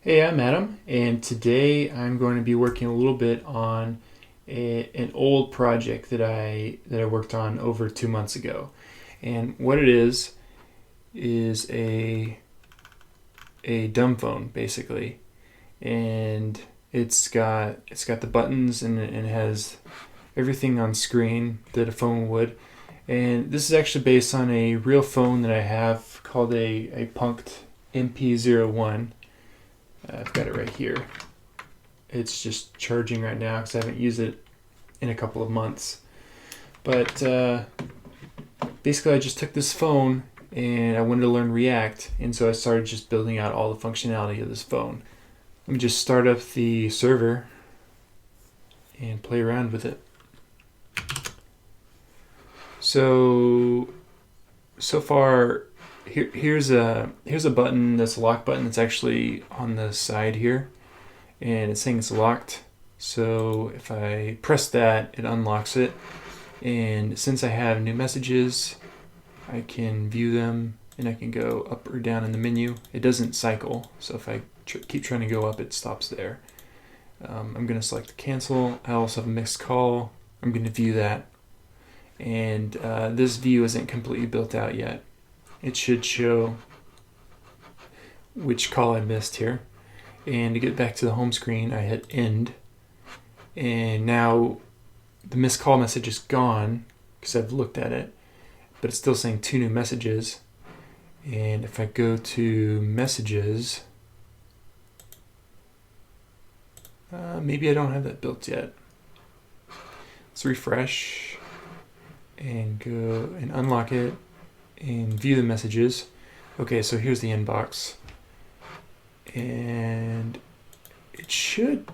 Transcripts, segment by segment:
Hey, I'm Adam, and today I'm going to be working a little bit on an old project that I worked on over 2 months ago. And what it is a dumb phone basically, and it's got the buttons and it has everything on screen that a phone would. And this is actually based on a real phone that I have called a Punkt MP01. I've got it right here. It's just charging right now because I haven't used it in a couple of months. But basically, I just took this phone and I wanted to learn React, and so I started just building out all the functionality of this phone. Let me just start up the server and play around with it. So far, here's a button that's a lock button that's actually on the side here, and it's saying it's locked. So if I press that, it unlocks it. And since I have new messages, I can view them and I can go up or down in the menu. It doesn't cycle, so if I keep trying to go up, it stops there. I'm going to select cancel. I also have a missed call. I'm going to view that. And this view isn't completely built out yet. It should show which call I missed here. And to get back to the home screen, I hit end. And now the missed call message is gone because I've looked at it, but it's still saying 2 new messages. And if I go to messages, maybe I don't have that built yet. Let's refresh and go and unlock it and view the messages. Okay, so here's the inbox, and it should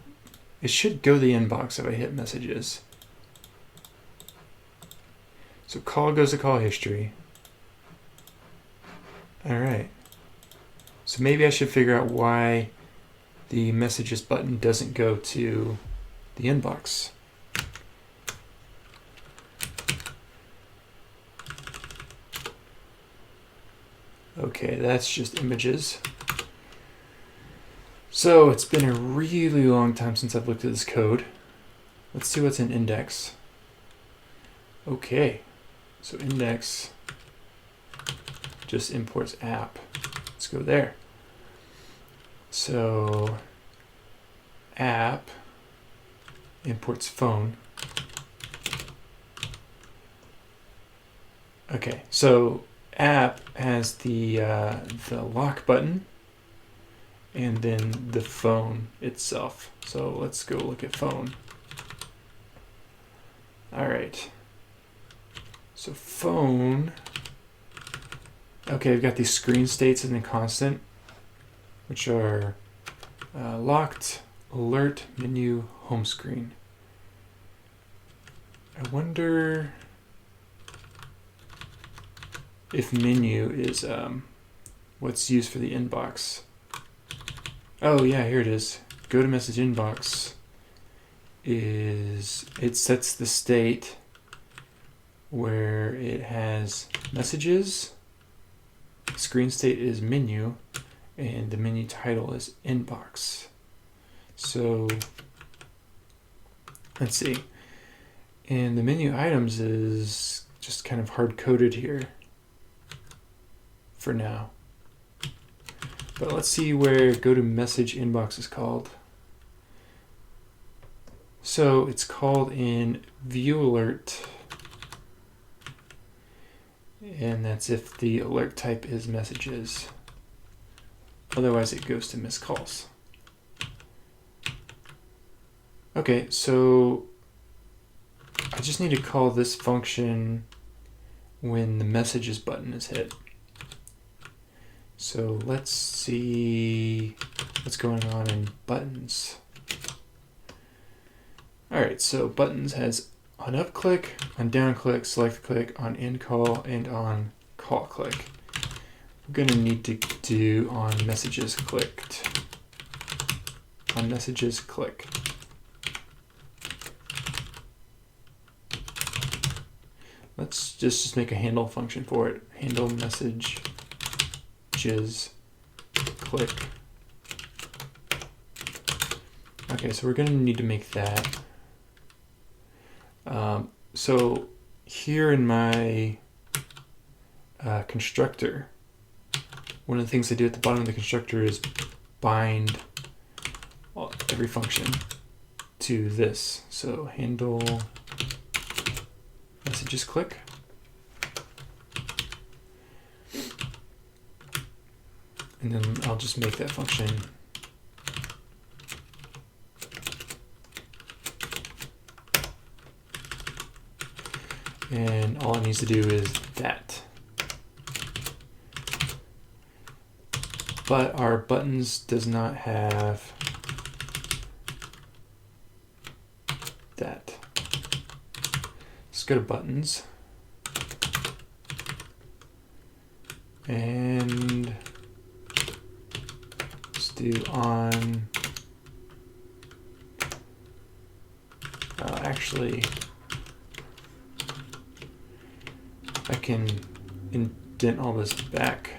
go to the inbox if I hit messages. So call goes to call history. All right. So maybe I should figure out why the messages button doesn't go to the inbox. Okay, that's just images. So it's been a really long time since I've looked at this code. Let's see what's in index. Okay, so index just imports app. Let's go there. So app imports phone. Okay, so app has the lock button and then the phone itself. So let's go look at phone. All right. So phone. Okay, I've got these screen states and the constant, which are locked, alert, menu, home screen. I wonder if menu is what's used for the inbox. Oh yeah, here it is. Go to message inbox it sets the state where it has messages, screen state is menu, and the menu title is inbox. So let's see. And the menu items is just kind of hard coded here for now. But let's see where go to message inbox is called. So it's called in view alert, and that's if the alert type is messages. Otherwise it goes to missed calls. Okay, so I just need to call this function when the messages button is hit. So let's see what's going on in buttons. All right, so buttons has on up click, on down click, select click, on end call, and on call click. We're gonna need to do on messages clicked. On messages click. Let's just make a handle function for it. Handle message click. Okay, so we're going to need to make that. So here in my constructor, one of the things I do at the bottom of the constructor is bind every function to this. So handle messages click. And then I'll just make that function and all it needs to do is that. But our buttons does not have that. Let's go to buttons and let's do on. Actually, I can indent all this back.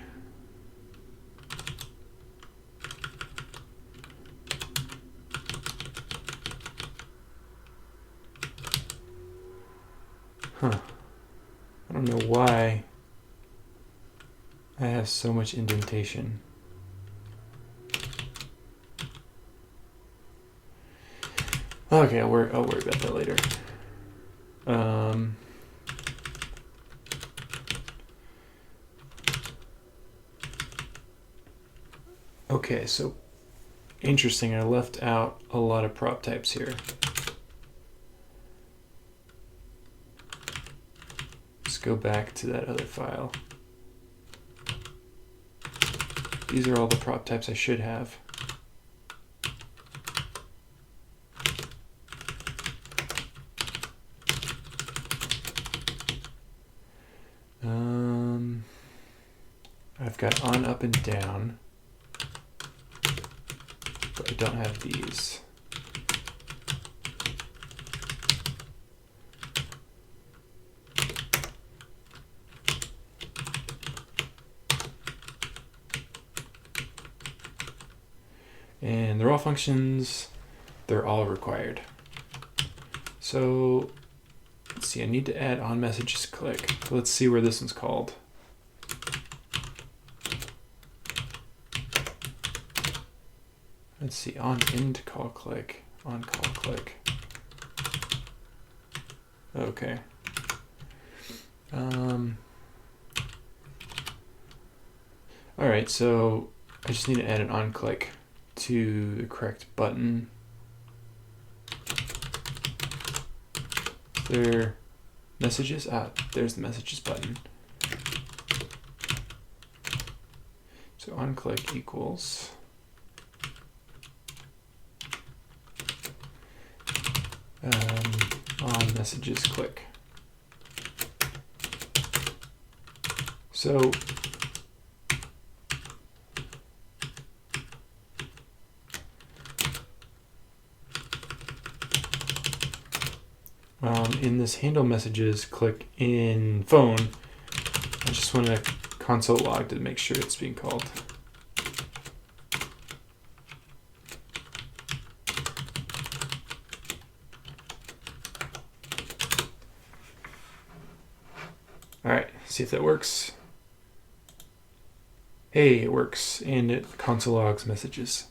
Huh. I don't know why I have so much indentation. Okay, I'll worry about that later. Okay, so interesting, I left out a lot of prop types here. Let's go back to that other file. These are all the prop types I should have. I've got on, up, and down, but I don't have these. And they're all functions, they're all required. So let's see, I need to add on messages click. Let's see where this one's called. Let's see, on end call click, on call click. Okay. All right, so I just need to add an on click to the correct button. There messages? There's the messages button. So on click equals on messages click. So in this handle messages click in phone, I just want to console log to make sure it's being called. All right, see if that works. Hey, it works, and it console logs messages.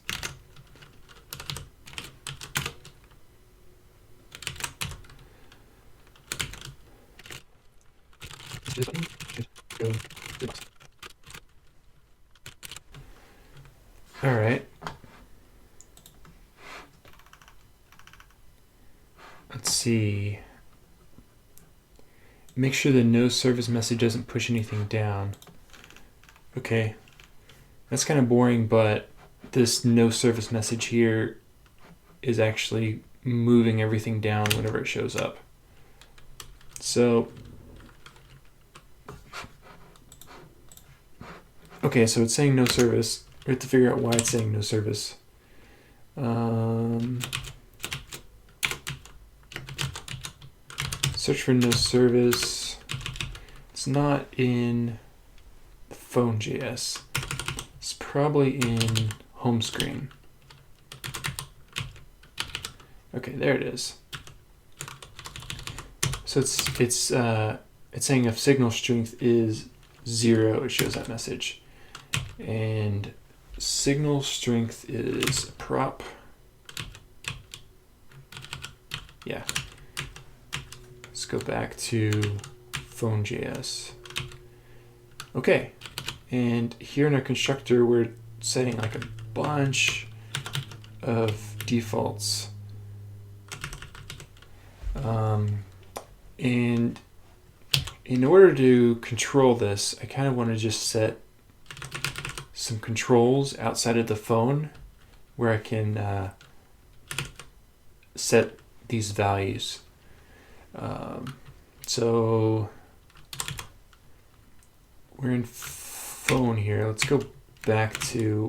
All right. Let's see. Make sure the no service message doesn't push anything down. Okay. That's kind of boring, but this no service message here is actually moving everything down whenever it shows up. So, okay, so it's saying no service. We have to figure out why it's saying no service. Search for no service. It's not in the phone.js. It's probably in home screen. Okay, there it is. So it's saying if signal strength is 0, it shows that message. And signal strength is prop. Yeah. Let's go back to phone.js. Okay. And here in our constructor, we're setting like a bunch of defaults. And in order to control this, I kind of want to just set some controls outside of the phone where I can set these values. So we're in phone here. Let's go back to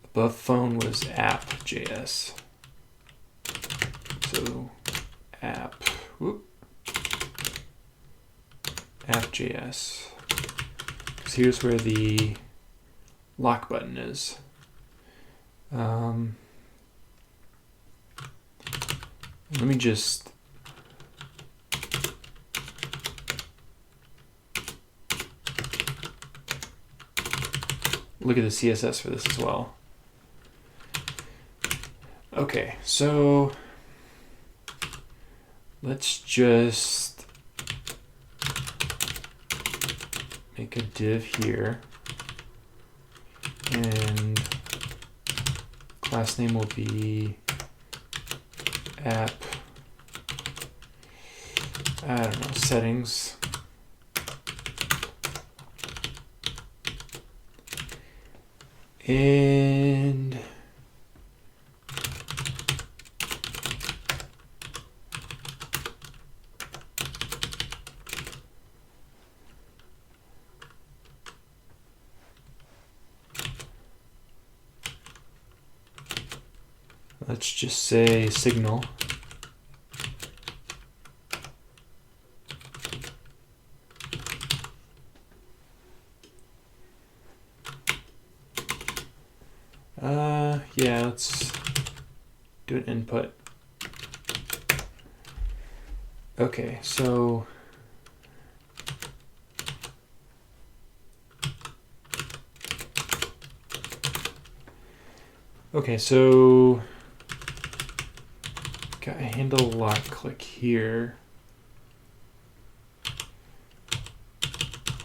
above phone was app.js. So app.js. Because here's where the lock button is. Let me just look at the CSS for this as well. Okay, so let's just make a div here, and class name will be app, I don't know, settings. And let's just say signal. Yeah, let's do an input. Okay, so got a handle lock click here.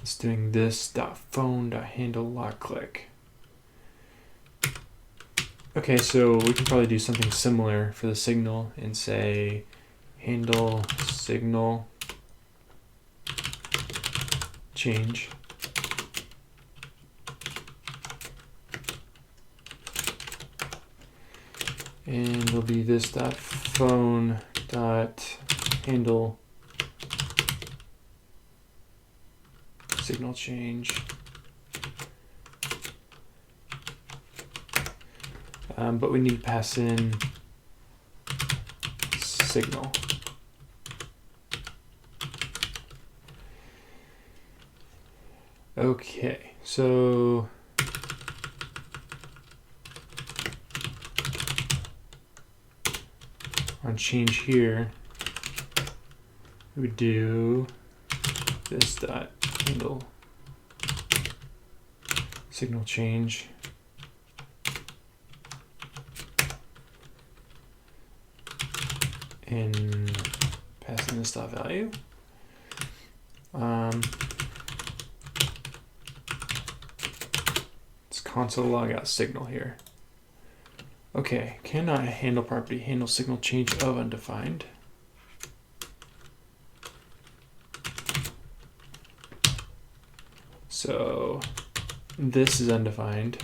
It's doing this .phone.handle lock click. Okay, so we can probably do something similar for the signal and say handle signal change. And it'll be this .phone.handle signal change. But we need to pass in signal. Okay, so on change here, we would do this .handle signal change. And pass in this .value. It's console log out signal here. Okay, cannot handle property handle signal change of undefined. So this is undefined.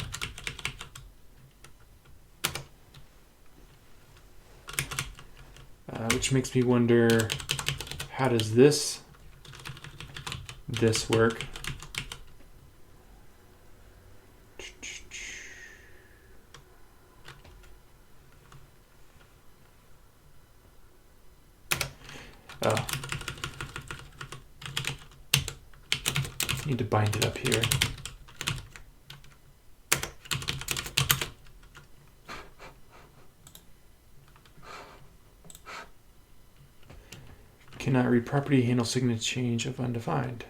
Which makes me wonder, how does this work? Oh. Need to bind it up here. cannot read property handle signal change of undefined.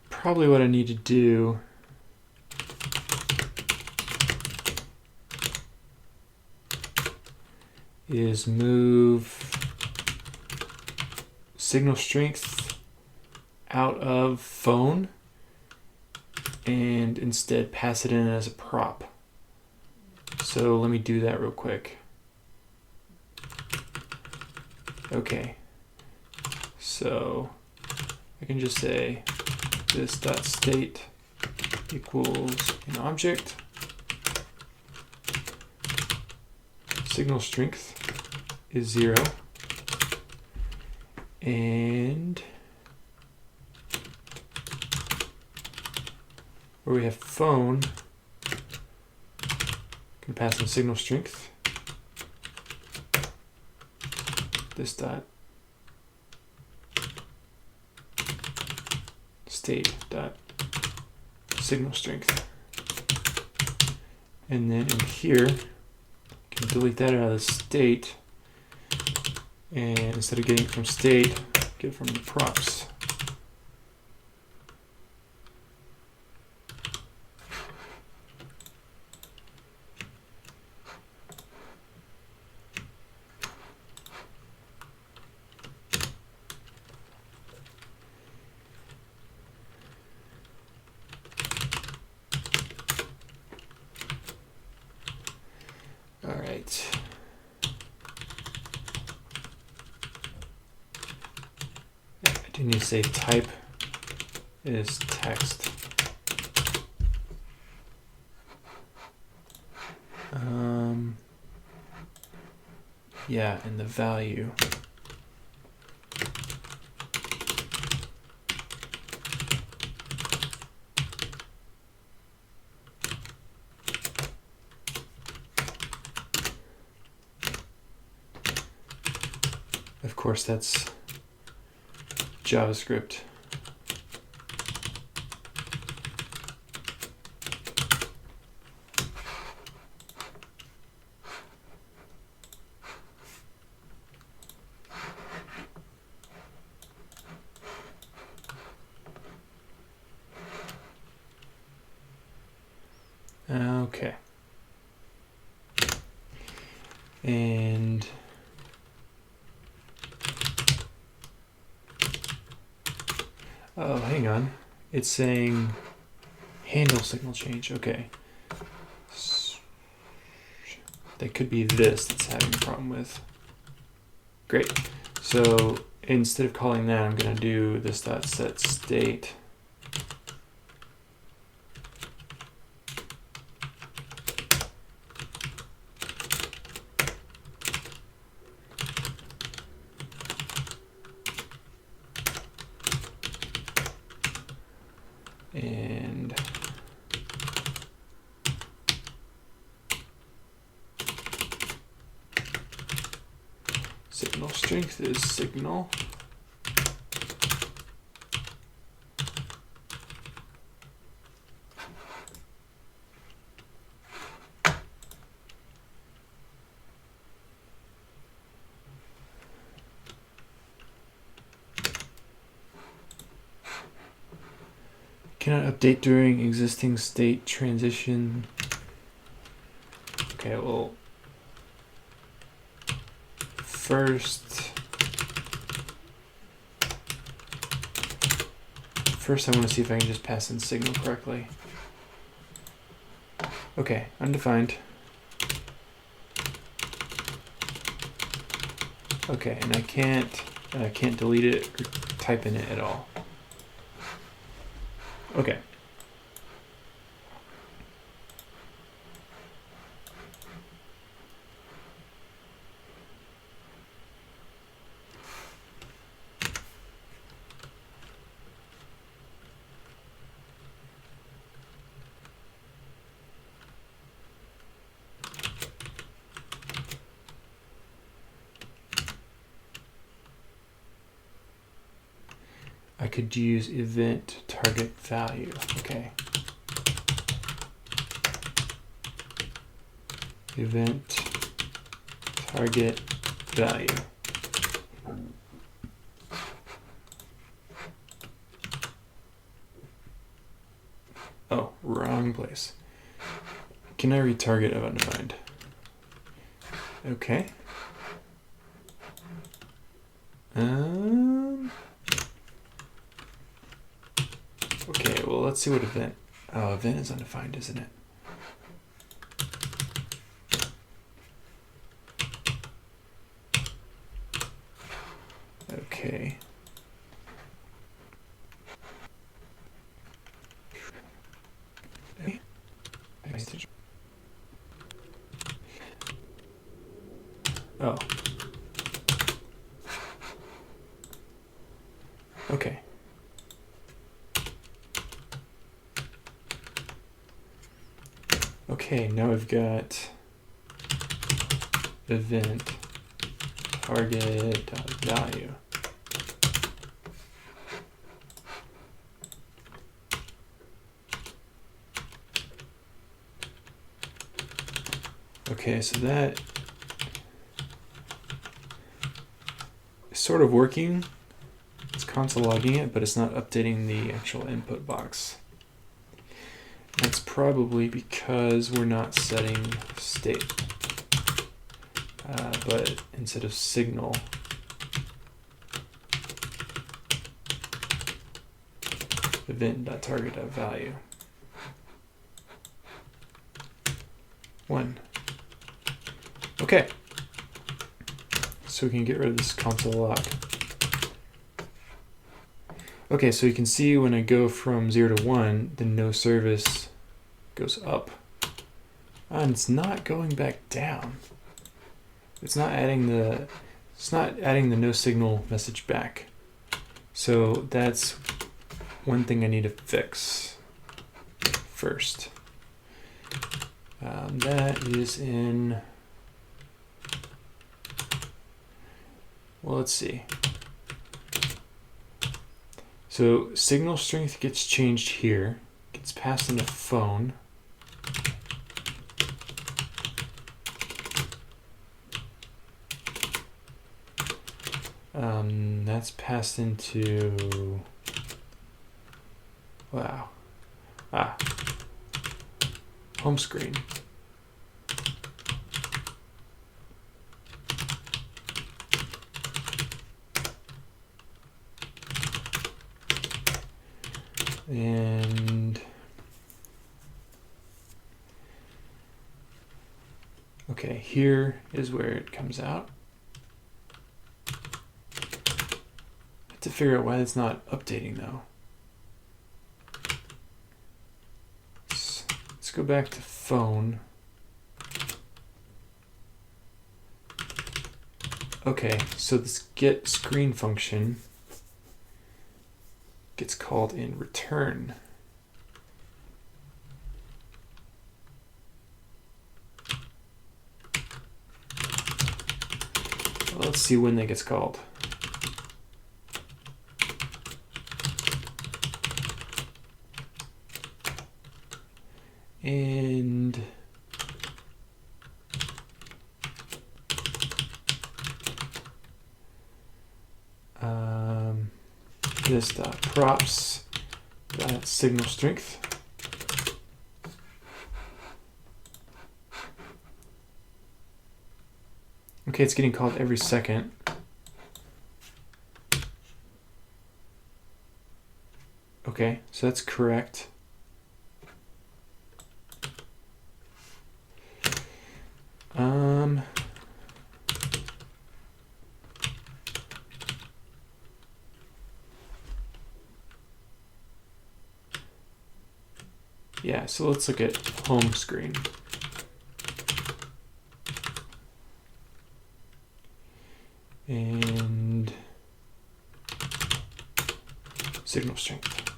Probably what I need to do is move signal strength out of phone and instead pass it in as a prop. So let me do that real quick. Okay, so I can just say this dot state equals an object, signal strength is 0, and where we have phone, can pass in signal strength, this dot state dot signal strength, and then in here can delete that out of the state, and instead of getting it from state, get it from the props. All right. I do need to say type is text. Yeah, and the value. Of course, that's JavaScript. Okay. And oh, hang on. It's saying handle signal change. Okay. That could be this that's having a problem with. Great. So instead of calling that, I'm going to do this dot set state. And signal strength is signal. Cannot update during existing state transition. Okay, well, first I want to see if I can just pass in signal correctly. Okay, undefined. Okay, and I can't delete it or type in it at all. Okay. I could use event target value. Okay. Event target value. Oh, wrong place. Can I retarget of undefined? Okay. Okay, well, let's see what event. Oh, event is undefined, isn't it? Okay. Oh. Okay. Okay, now we've got event target value. Okay, so that is sort of working. It's console logging it, but it's not updating the actual input box. That's probably because we're not setting state, but instead of signal, event.target.value. 1. Okay, so we can get rid of this console log. Okay, so you can see when I go from 0 to 1, the no service goes up. And it's not going back down. It's not adding the no signal message back. So that's one thing I need to fix first. That is in, well, let's see. So signal strength gets changed here, gets passed into phone. That's passed into, wow, home screen. And okay, here is where it comes out. I have to figure out why it's not updating though. Let's go back to phone. Okay, so this get screen function gets called in return. Well, let's see when that gets called. And this props signal strength. Okay, it's getting called every second. Okay, so that's correct. Yeah, so let's look at home screen. And signal strength.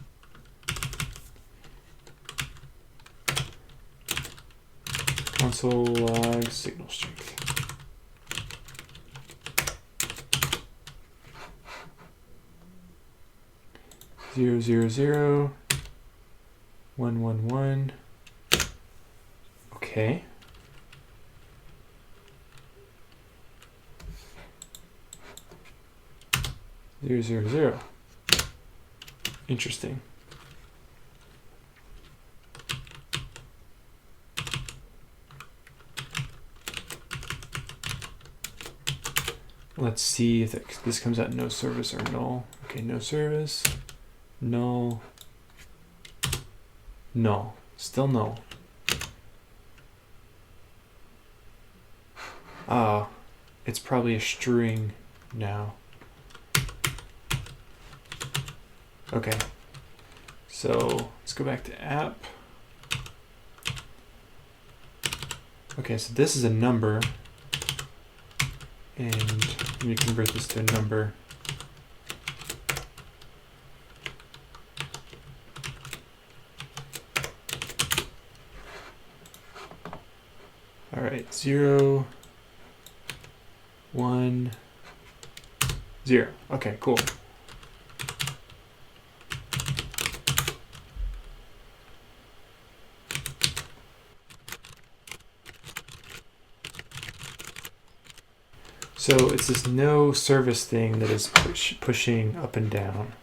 Console log signal strength. 0, 0, 0, 1, 1, 1. Okay. Zero, zero, zero. Interesting. Let's see if this comes out no service or null. Okay, no service, null, null, still null. It's probably a string now. Okay, so let's go back to app. Okay, so this is a number, and let me convert this to a number. All right, 0, 1, 0. Okay, cool. So it's this no service thing that is pushing up and down.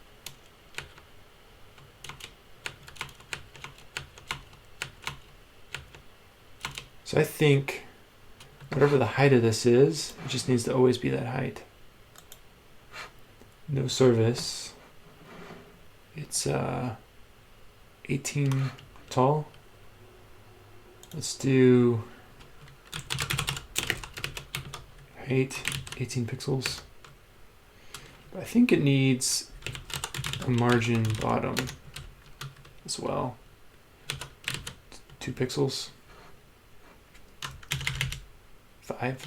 So I think whatever the height of this is, it just needs to always be that height. No service. It's 18 tall. Let's do height 18 pixels. But I think it needs a margin bottom as well. 2 pixels. 5.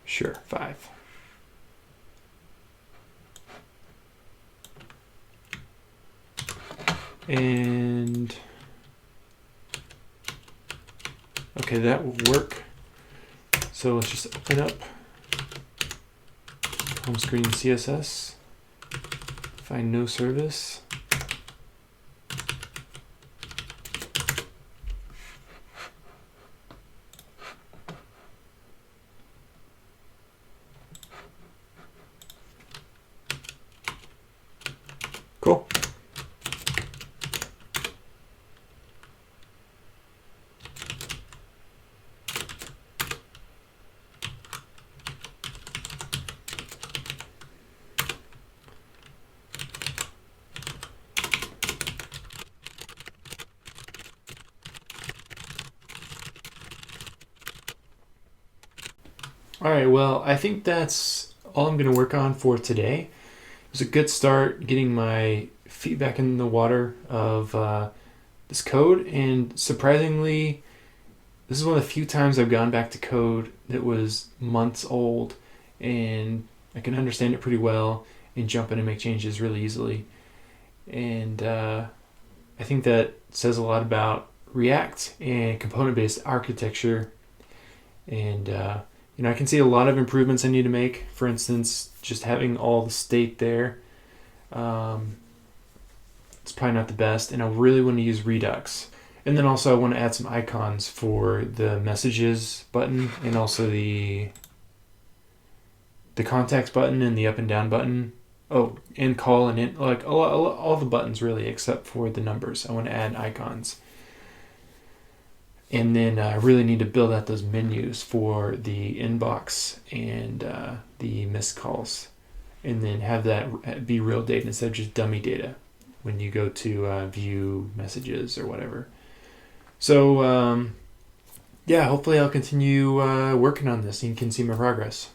Sure, 5. And okay, that will work. So let's just open up home screen CSS, find no service. Cool. All right, well, I think that's all I'm going to work on for today. It was a good start getting my feet back in the water of this code, and surprisingly, this is one of the few times I've gone back to code that was months old, and I can understand it pretty well and jump in and make changes really easily. And I think that says a lot about React and component-based architecture. And I can see a lot of improvements I need to make. For instance, just having all the state there. It's probably not the best, and I really want to use Redux. And then also I want to add some icons for the messages button and also the contacts button and the up and down button. Oh, and call and in, like all the buttons really, except for the numbers. I want to add icons. And then I really need to build out those menus for the inbox and the missed calls. And then have that be real data instead of just dummy data when you go to view messages or whatever. So, yeah, hopefully I'll continue working on this and you can see my progress.